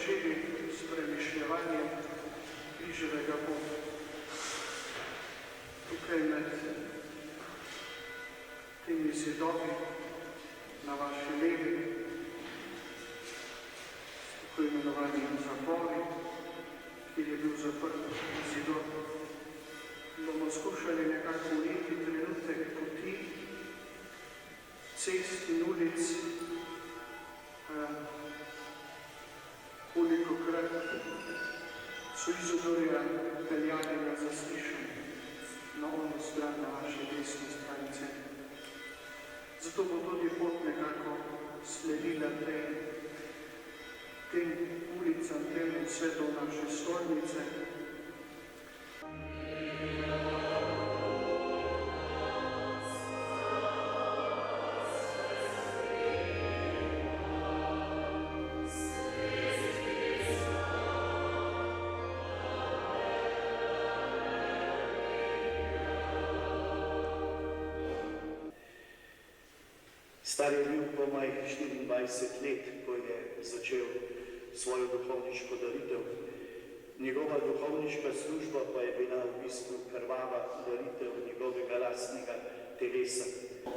začeli s premišljevanjem križevega pota. Tukaj med temi zidovi na vaši levi, tako imenovani zapori, kjer je bil zaprt zidov, bomo skušali nekako ujeti trenutek poti, cest in ulic, kolikokrat so Izidorja peljali na zaslišanje na ono stran, na vaši desni strani centra. Zato bo tudi pot nekako sledila tem ulicam, temu vse do naše stolnice. Star je bil komaj 24 let, ko je začel svojo duhovniško daritev. Njegova duhovniška služba pa je bila v bistvu krvava daritev njegovega lastnega telesa.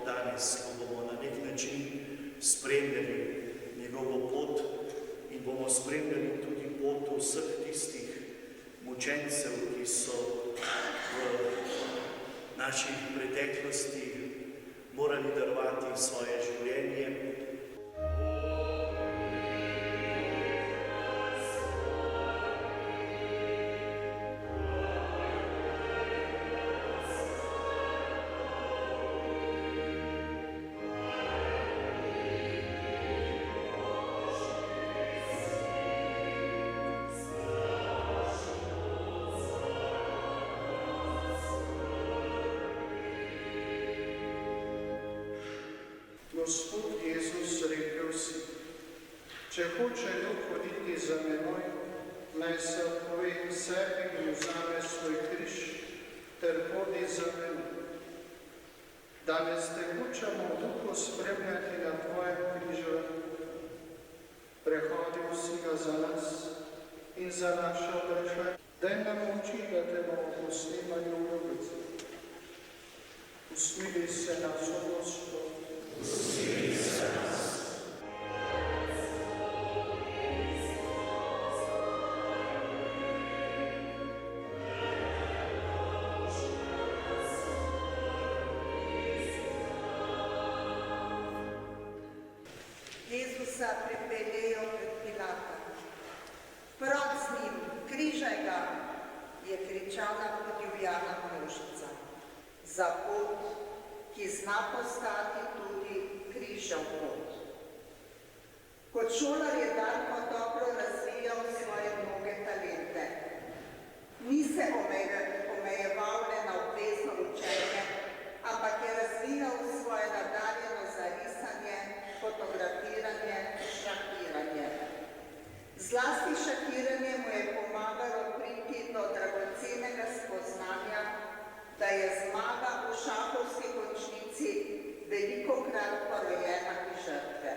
Danes, ko bomo na nek način spremljali njegovo pot in bomo spremljali tudi pot vseh tistih mučencev, ki so v naši preteklosti morali darovati svoje življenje. Gospod Jezus, rekel si, če hoče Duh hoditi za menoj, naj se odpove sebi in vzame svoj križ ter hodi za menoj. Danes te hočemo v Duhu spremljati na tvojem križu. Prehodil si ga za nas in za naše odrešenje. Daj nam moči, da te bomo posnemali v ljubici. Usmili se nas, o Gospod. Usmili se nas. Jezusa pripeljejo pred Pilata. Proč z njim, križaj ga, je kričala podivjana množica. Za pot, ki zna postati tudi križev pot. Kot šolar je Darko dobro razvijal svoje mnoge talente. Ni se omejeval le na obvezno učenje, ampak je razvijal svoje nadarjeno za risanje, fotografiranje, šahiranje. Zlasti šahiranje mu je pomagalo priti do dragocenega spoznanja, da je zmaga v šahovski končnici velikokrat porojena iz žrtve.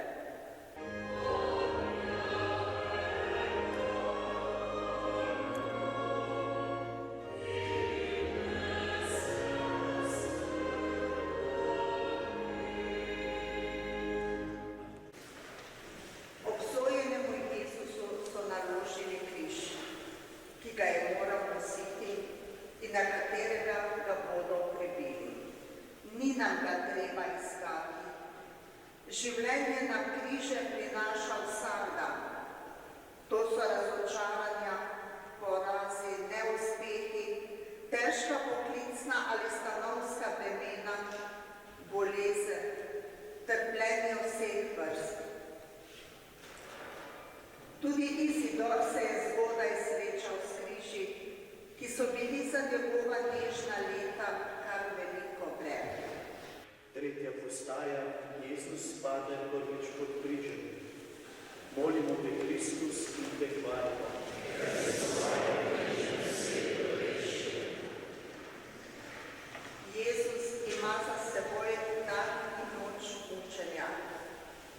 Obsojenemu Jezusu so naložili križ, ki ga je moral nositi in na katerega ga bodo prebili. Ni nam ga treba iskati. Življenje na križe prinaša vsak dan. To so razočaranja, porazi, neuspehi, težka poklicna ali stanovska bremena, bolezen, trpljenje vseh vrst. Tudi Izidor se je zgodaj srečal s križi, ki so bili za njegova nežna leta kar veliko breme. Tretja postaja, Jezus pade prvič pod križem. Molimo te, Kristus, in te hvalimo. Jezus ima za seboj dan in noč mučenja,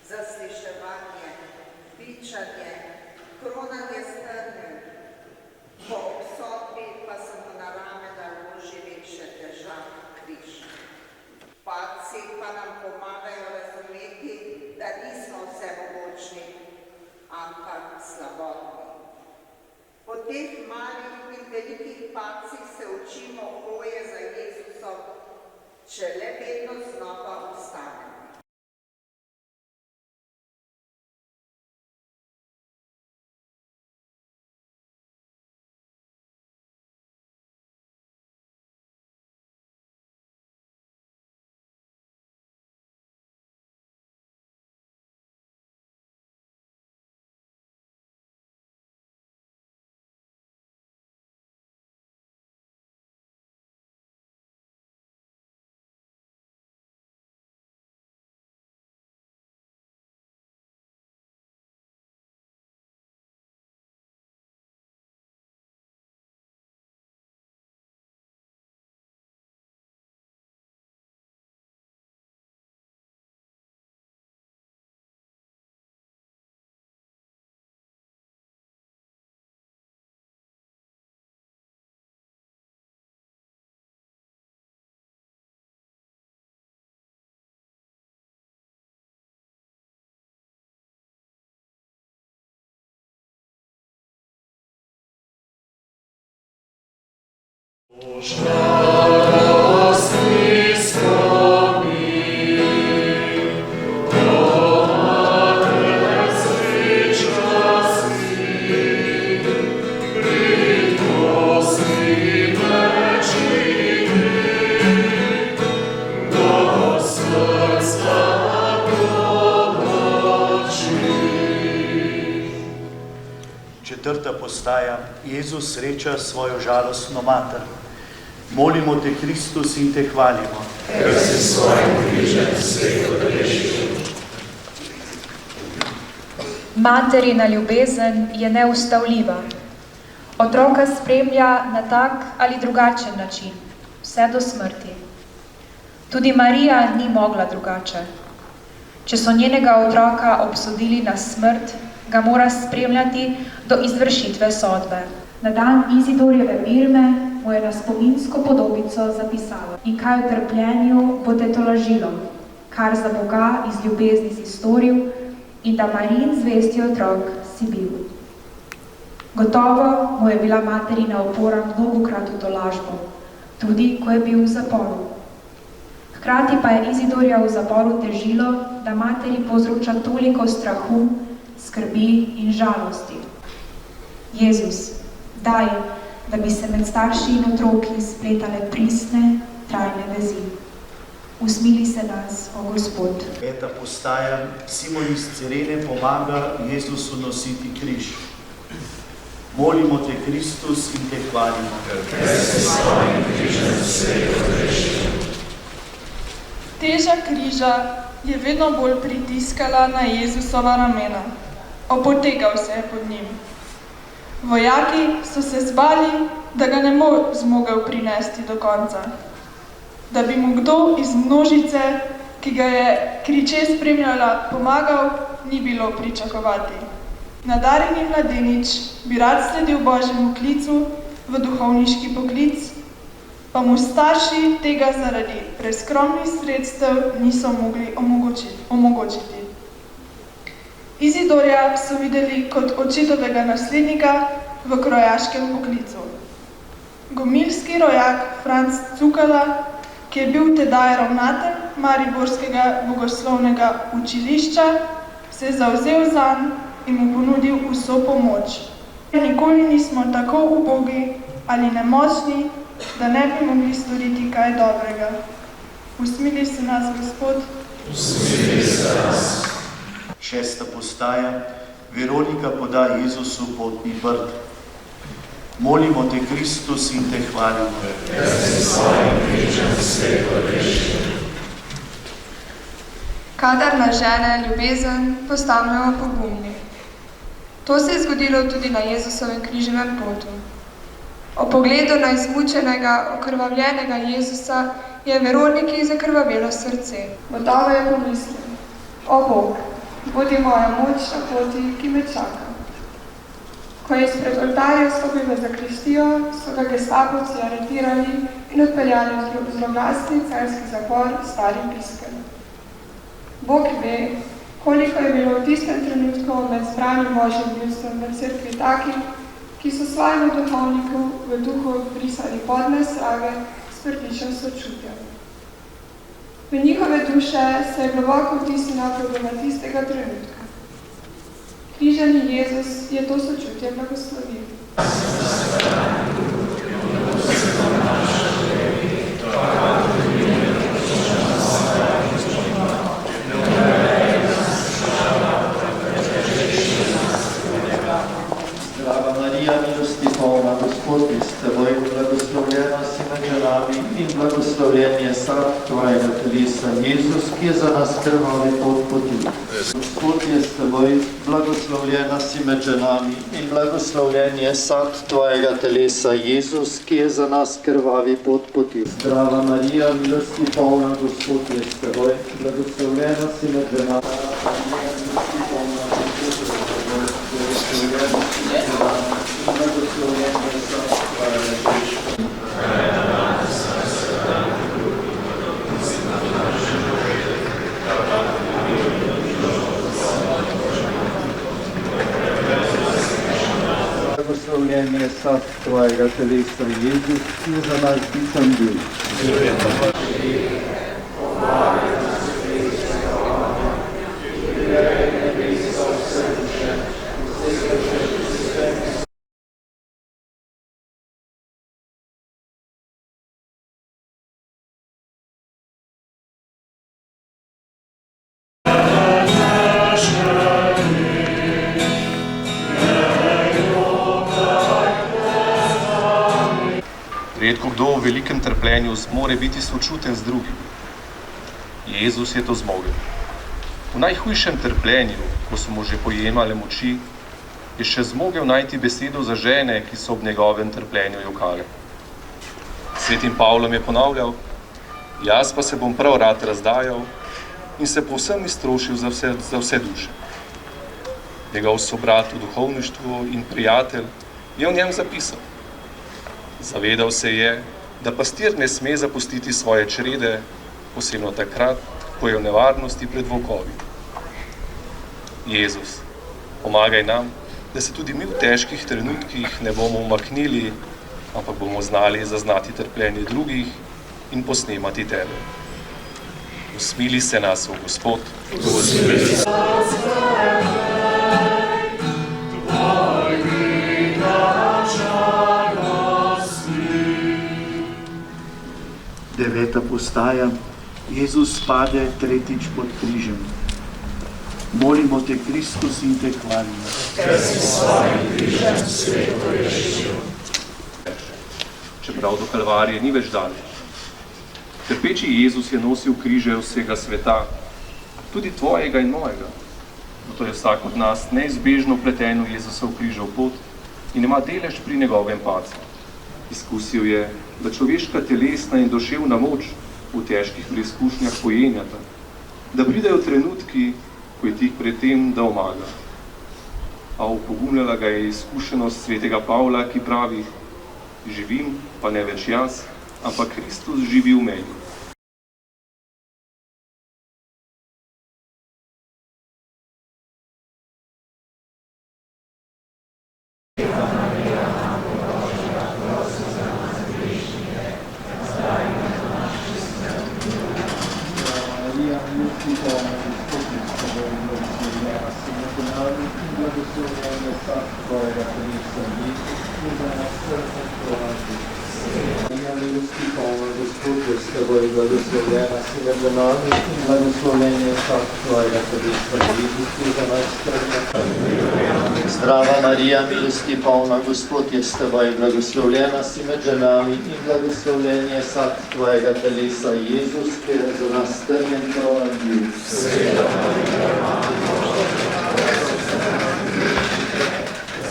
zasliševanje, bičanje, kronanje padci pa nam pomagajo razumeti, da nismo vsemogočni, ampak slabotni. Po teh malih in velikih padcih se učimo hoje za Jezusom, če le vedno znova vstanemo. Četrta postaja. Jezus sreča svojo žalostno mater. Molimo te, Kristus, in te hvalimo. Ker si s svojim križem svet odrešil. Materina ljubezen je neustavljiva. Otroka spremlja na tak ali drugačen način, vse do smrti. Tudi Marija ni mogla drugače. Če so njenega otroka obsodili na smrt, ga mora spremljati do izvršitve sodbe. Na dan Izidorjeve birme mu je na spominsko podobico zapisala: in kaj v trpljenju bo te tolažilo, kar za Boga iz ljubezni si storil in da Marijin zvesti otrok si bil. Gotovo mu je bila materina opora mnogokrat v tolažbo, tudi ko je bil v zaporu. Hkrati pa je Izidorja v zaporu težilo, da materi povzroča toliko strahu, skrbi in žalosti. Jezus, daj, da bi se med starši in otroki spletale pristne, trajne vezi. Usmili se nas, o Gospod. Peta postaja. Simon iz Cirene pomaga Jezusu nositi križ. Molimo te, Kristus, in te hvalimo. Ker si s svojim križem svet odrešil. Teža križa je vedno bolj pritiskala na Jezusova ramena. Opotegal se je pod njim. Vojaki so se zbali, da ga ne bo zmogel prinesti do konca. Da bi mu kdo iz množice, ki ga je kriče spremljala, pomagal, ni bilo pričakovati. Nadarjeni mladenič bi rad sledil Božjemu klicu v duhovniški poklic, pa mu starši tega zaradi preskromnih sredstev niso mogli omogočiti. Izidorja so videli kot očetovega naslednika v krojaškem poklicu. Gomilski rojak Franc Cukala, ki je bil tedaj ravnatelj mariborskega bogoslovnega učilišča, se je zavzel zanj in mu ponudil vso pomoč. Nikoli nismo tako ubogi ali nemočni, da ne bi mogli storiti kaj dobrega. Usmili se nas, Gospod. Usmili se nas. Šesta postaja. Veronika poda Jezusu potni brd. Molimo te, Kristus, in te hvalimo. Ker si s svojim križem svet odrešil. Kadar nas žene ljubezen, postanemo pogumni. To se je zgodilo tudi na Jezusovem križevem potu. Ob pogledu na izmučenega, okrvavljenega Jezusa je Veroniki zakrvavelo srce. Gotovo je pomislil: o Bog, bodi moja moč na poti, ki me čaka. Ko je izpred oltarja stopil v zakristijo, so ga gestapovci aretirali in odpeljali v zloglasni carski zapor Stari Piskelj. Bog ve, koliko je bilo v tistem trenutku med zbranim Božjim ljudstvom v cerkvi takih, ki so svojemu duhovniku v duhu brisali podne strage s prtičem sočutja. V njihove duše se je globoko vtisnila problema tistega trenutka. Križani Jezus je to sočutje blagoslovil. Zdrava Marija, milosti polna, Gospod je s teboj, blagoslovljena si med ženami in blagoslovljen je sad tvojega telesa, Jezus, ki je za nas krvavi pot poti. Gospod je s teboj, blagoslovljena si med ženami in blagoslovljen je sad tvojega telesa, Jezus, ki je za nas krvavi pot poti. Zdrava Marija, milosti polna, Gospod je s teboj, blagoslovljena si med ženami. Blagoslovljen je sad tvojega telesa, Jezus, ki je za nas pisan bil. Redko kdo v velikem trpljenju zmore biti sočuten z drugim. Jezus je to zmogel. V najhujšem trpljenju, ko so mu že pojemale moči, je še zmogel najti besedo za žene, ki so ob njegovem trpljenju jokale. Svetim Pavlom je ponavljal: jaz pa se bom prav rad razdajal in se povsem iztrošil za vse duše. Njegov sobrat v duhovništvu in prijatelj je o njem zapisal: zavedal se je, da pastir ne sme zapustiti svoje črede, posebno takrat, ko je v nevarnosti pred volkovi. Jezus, pomagaj nam, da se tudi mi v težkih trenutkih ne bomo umaknili, ampak bomo znali zaznati trpljenje drugih in posnemati tebe. Usmili se nas, o Gospod. Deveta postaja. Jezus pade tretjič pod križem. Molimo te, Kristus, in te hvalimo. Ker si s svojim križem sveto rešil. Čeprav do Kalvarije ni več daleč. Trpeči Jezus je nosil križe vsega sveta, tudi tvojega in mojega. Zato je vsak od nas neizbežno vpleten v Jezusov križev pot in ima delež pri njegovem padcu. Izkusil je, da človeška telesna in duševna moč v težkih preizkušnjah pojenjata, da pridejo trenutki, ko je tik pred tem, da omaga. A opogumljala ga je izkušenost svetega Pavla, ki pravi: živim, pa ne več jaz, ampak Kristus živi v meni. Zdrava Marija, milosti polna, Gospod je s teboj, blagoslovljena si med ženami in blagoslovljen je sad tvojega telesa, Jezus, ki je za nas strnjen krovan bil. Sveta Marija, Mati Božja,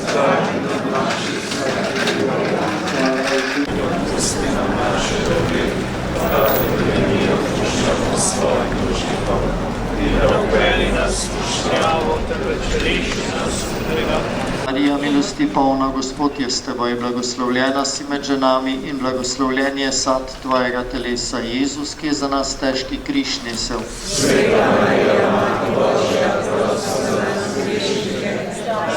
zdaj nad naših smrtnih pusti nam naše dobe, da mi odpuščamo svojim dužnikom in da upeli nas v skušnjavo, ter več reši nas hudega, Marija, milosti polna, Gospod je s teboj, blagoslovljena si med ženami in blagoslovljen je sad tvojega telesa, Jezus, ki je za nas težki križ nesel. Sveta Marija, Mati Božja, prosi za nas grešnike,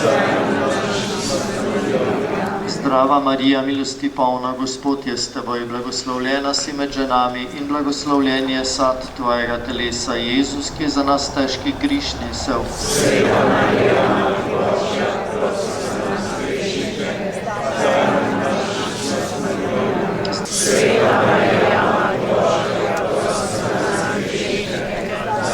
zdaj in v naši smrti. Amen. Zdrava Marija, milosti polna, Gospod je s teboj, blagoslovljena si med ženami in blagoslovljen je sad tvojega telesa, Jezus, ki je za nas težki križ nesel. Sveta Marija, Mati Božja, prosi za nas grešnike, zdaj in v naši smrti. Amen. Sveta Marija, Mati Božja, prosi za nas grešnike,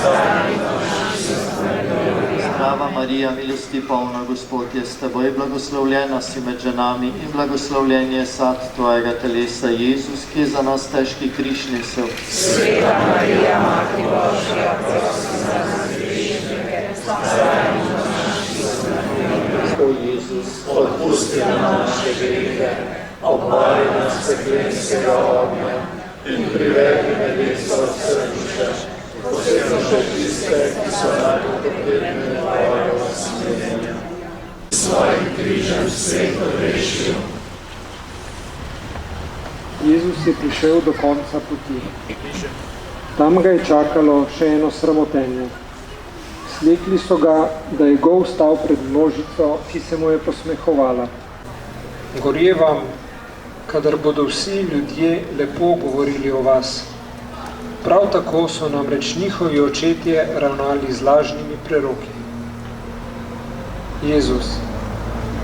zdaj in v naši smrti. Amen. Zdrava Marija, milosti polna, Gospod je s teboj, blagoslovljena si med ženami in blagoslovljen je sad tvojega telesa, Jezus, ki je za nas težki križ nesel. Sveta Marija, Mati Božja, prosi za nas grešnike, zdaj in v naši smrti. Amen. O Jezus, Odpusti nam naše grehe, obvari nas peklenskega ognja in privedi nebeso od srdišča, posebno še tiste, ki so najbolj potrebne tvojega smilenja. S svojim križem svet odrešil. Jezus je prišel do konca poti. Tam ga je čakalo še eno sramotenje. Slekli so ga, da je gol stal pred množico, ki se mu je posmehovala. Gorje vam, kadar bodo vsi ljudje lepo govorili o vas. Prav tako so namreč njihovi očetje ravnali z lažnimi preroki. Jezus,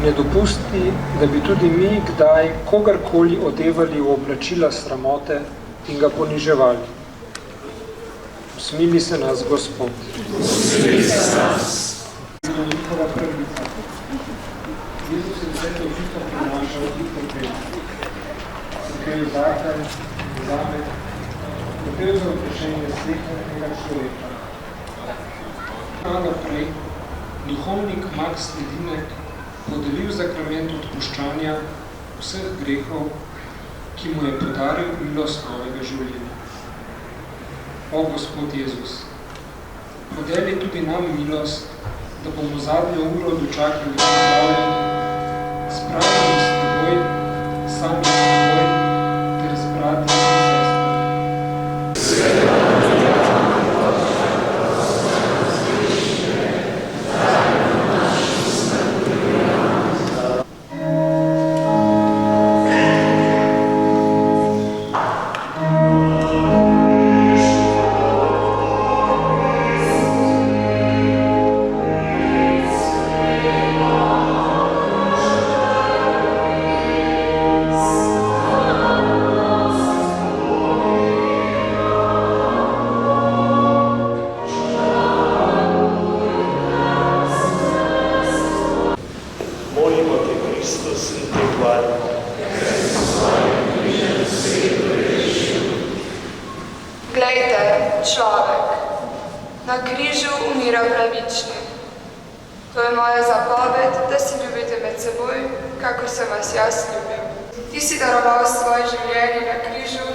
ne dopusti, da bi tudi mi kdaj kogarkoli odevali v oblačila sramote in ga poniževali. Usmili se nas, Gospod. Usmili se nas. Njihova pravica. Jezus je vse to čisto prinašal in trpel. Trpel zate, zame, trpel za vprašanje slehnega človeka. Naprej, duhovnik Max Ledinek podelil zakrament odpuščanja vseh grehov, ki mu je podaril milost novega življenja. O Gospod Jezus, podeli tudi nam milost, da bomo zadnjo uro dočakali pripravljeni, spravljeni s teboj, sami s teboj, ter z brati in sestrami. Sveta Marija, Mati Božja, prosi za nas grešnike, zdaj in v naši smrti. Amen. Molimo te, Kristus, in te hvalimo. Glejte, človek, na križu umira pravični. To je moja zapoved, da se ljubite med seboj, kako sem vas jaz ljubil. Ti si daroval svoje življenje na križu,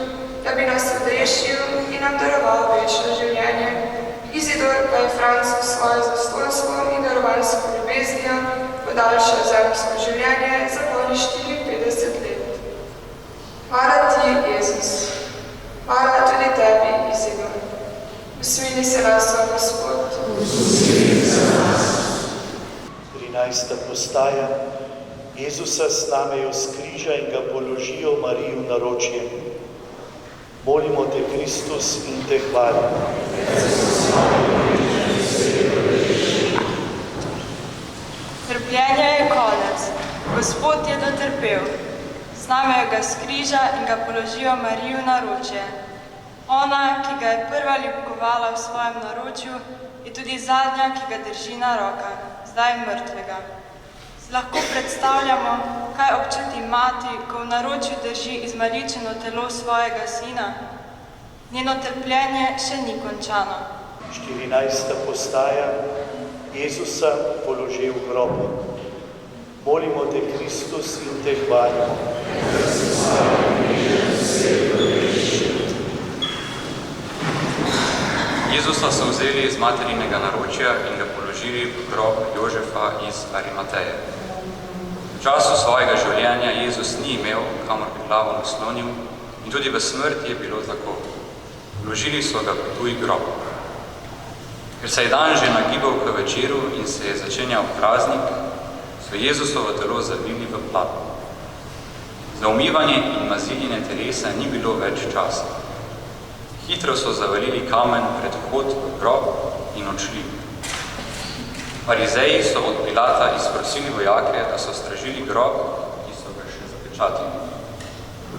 da bi nas odrešil in nam daroval večno življenje. Izidor pa je Francu svoje zastonstvo in darovalsko ljubeznijo podaljšal zemljsko življenje za polnih 54 let. Hvala ti, Jezus. Hvala tudi tebi, Izidor. Usmili se nas, o Gospod. Usmili se nas. 13. postaja. Jezusa snamejo s križa in ga položijo Mariju v naročje. Molimo te, Kristus, in te hvalimo. Trpljenje je konec. Gospod je dotrpel. Snamejo ga s križa in ga položijo Mariju v naročje. Ona, ki ga je prva ljubkovala v svojem naročju, je tudi zadnja, ki ga drži na rokah, zdaj mrtvega. Si lahko predstavljamo, kaj občuti mati, ko v naročju drži izmaličeno telo svojega sina? Njeno trpljenje še ni končano. 14. postaja. Jezusa položi v grob. Molimo te, Kristus, in te hvalimo. Jezusa so vzeli iz materinega naročja in ga položili v grob Jožefa iz Arimateje. času svojega življenja Jezus ni imel, kamor bi glavo naslonil, in tudi v smrti je bilo tako. Vložili so ga v tuj grob. Ker se je dan že nagibal k večeru in se je začenjal praznik, so Jezusovo telo zavili v platno. Za umivanje in maziljenje telesa ni bilo več časa. Hitro so zavalili kamen pred vhod v grob in odšli. Farizeji so od Pilata izprosili vojake, da so stražili grob, ki so ga še zapečatili.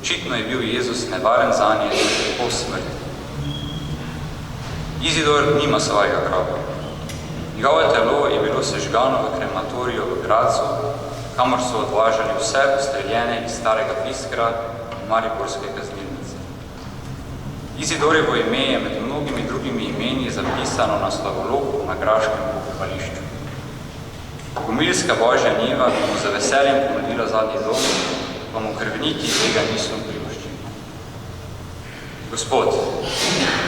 Očitno je bil Jezus nevaren zanje po smrti. Izidor nima svojega groba. Njegovo telo je bilo sežgano v krematoriju v Gradcu, kamor so odvažali vse ustreljene iz starega Piskra in mariborske kaznilnice. Izidorjevo ime je med mnogimi drugimi imeni zapisano na slavoloku na graškem pokopališču. Gomilska Božja njiva bi mu za veseljem ponudila zadnji dom, pa mu krvniki tega niso privoščili. Gospod,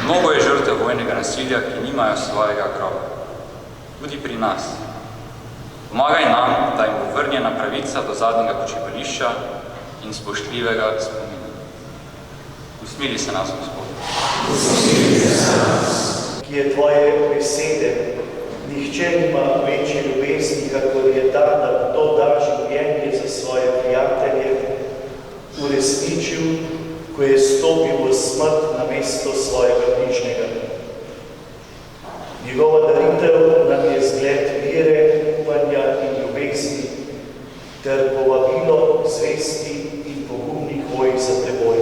mnogo je žrtev vojnega nasilja, ki nimajo svojega groba. Tudi pri nas. Pomagaj nam, da jim bo vrnjena pravica do zadnjega počivališča in spoštljivega spomina. Usmili se nas, Gospod. Usmili se nas. Ki je tvoje besede, nihče nima večje ljubezni, kakor je ta, da kdo da življenje za svoje prijatelje, uresničil, ko je stopil v smrt na mesto svojega bližnjega. Njegova daritev nam je zgled vere, upanja in ljubezni ter povabilo zvesti in pogumnih voj za teboj.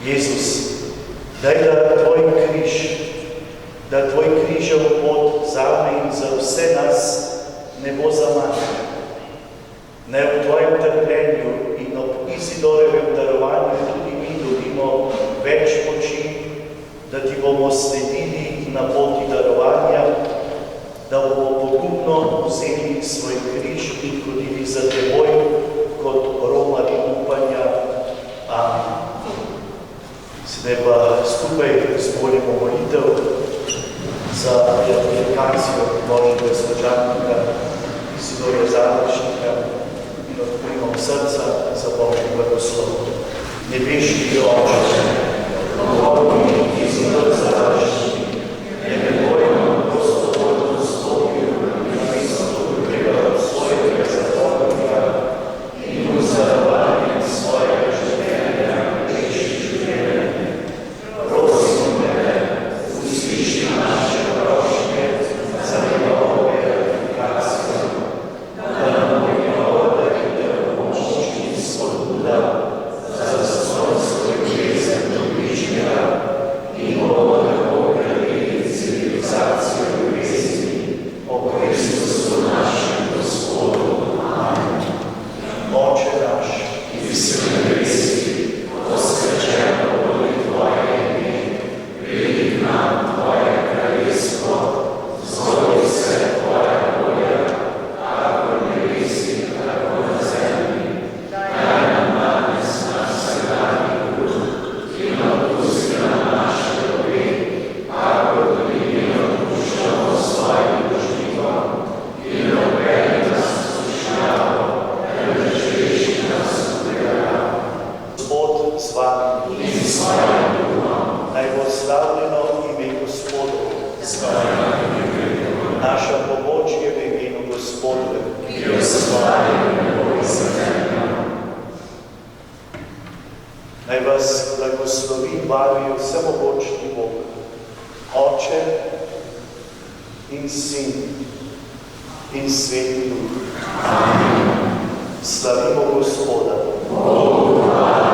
Jezus, daj da tvoj križ, da tvoj križev pot zame in za vse nas ne bo zamanjen. Naj v tvojem trpljenju in ob Izidorjevem darovanju tudi mi dobimo več moči, da ti bomo sledili na poti darovanja, da bomo pogumno vzeli svoj križ in hodili za teboj kot romari upanja. Amen. Sedaj pa skupaj zvolimo molitev za beatifikacijo Božjega služabnika Izidorja Završnika in odprimo srca za Božji blagoslov. Nebeški Oče, Božji Izidor Završnik, je nebojno prostovoljno stopil na mesto drugega svojega zapornika in v zarovanje svojega življenja reči življenje. Prosim te, usliši naše prošnje za njegovo beatifikacijo, da nam njegova daritev moč in spodbuda za zastonsko ljubezen do bližnjega in bomo tako gradili civilizacijo ljubezni o Kristusu našem Gospodu. Amen. Oče naš, ki si v nebesih, posvečeno bodi tvoje ime, pridi k nam tvoje kraljestvo, zgodi se tvoja volja, kakor v nebesih, tako na zemlji. Daj nam danes naš vsakdanji kruh in odpusti nam naše dolge, kakor tudi mi odpuščamo svojim dolžnikom, in ne uvedi nas v skušnjavo, temveč reši nas od zlega. Gospod z vami in s tvojim duhom, naj bo slavljeno ime Gospodovo. Naša pomoč je v imenu Gospodovem, ki jo ustvari nebo in zemljo. Naj vas blagoslovi in varuje vsemogočni Bog, Oče in Sin in Sveti Duh. Amen. Slavimo Gospoda. Bogu hvala.